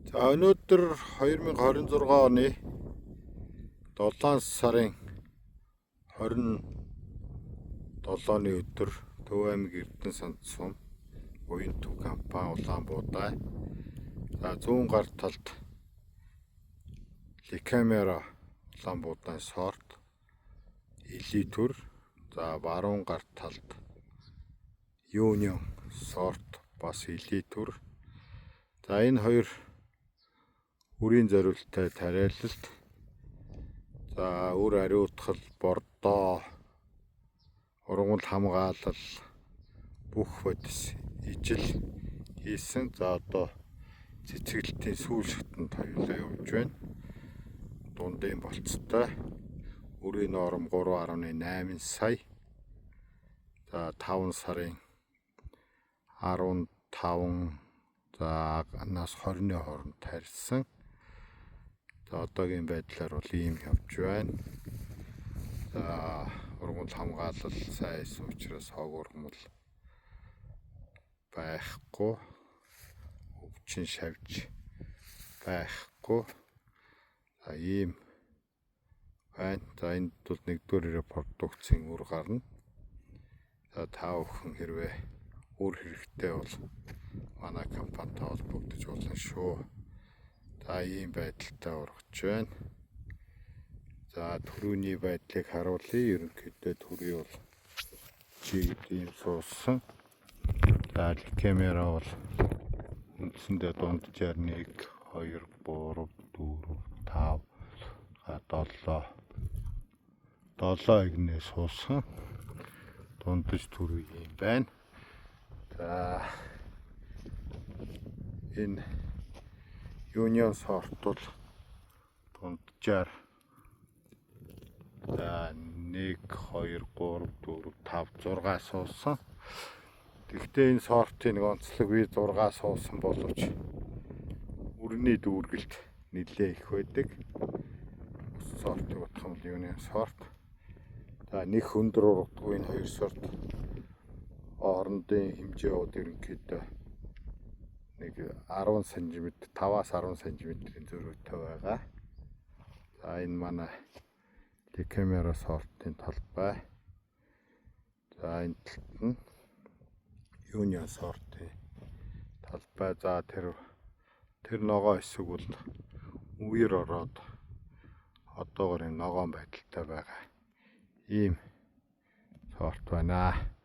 За өнөөдөр 2026 оны 7 сарын 27-ны өдөр Төв аймаг Эрдэнэ санд сум уян төв компани Улаанбуудай зүүн гар талд Ликамера Улаанбуудай сорт элитүр, баруун гар талд Юнион сорт бас элитүр. Энэ хоёр үрийн зориулттай тариалалт. Үр ариутгал, бордоо, ургамал хамгаалал бүх бодис ижил хийсэн. Одоо цэцгэлтийн сүүлшгтэн хоёулаа явж байна. Дундын болцтой. Үрийн норм 3.8 сая. 5 сарын 15 нас 20-ны хооронд тарьсан. Одоогийн байдлаар бол ийм явж байна. Ургамал хамгаалал сайн исэн учраас хог ургамал байхгүй. Өвчин шавж байхгүй. Ийм байна. Энд бол нэгдүгээр продукцийн үр гарна. Та бүхэн хэрвээ үр хэрэгтэй бол манай компанитай холбогдож болно шүү. Ийм байдалтай ургаж байна. Төрөний байдлыг харуулъя. Ерөнхийдөө төрий бол ийм суусан. Ликамера бол үндсэндээ дунджаар 1, 2, 3, 4, 5, 7 игнээ суусан. Дундаж төрүй юм байна. Энэ Юнион сорт бол дунджаар 1, 2, 3, 4, 5, 6 суусан. Тэгвэл энэ сортын онцлог би 6 суусан боловч үрний дүүргэлт нэлээ их байдаг. Бус сортыг бодох юм бол Юнион сорт. Нэг хөндөр ургадаг энэ хоёр сорт хоорондын хэмжээ бод ерөнхийдөө нэг 10 см, 5-аас 10 см-ийн зөрүүтэй байгаа. Энэ манай Ликамера сортын талбай. Энэ талд нь Юнион сортын талбай. Тэр ногоо хэсэг бол үер ороод одоогоор ногоон байдалтай байгаа. Ийм сорт байна.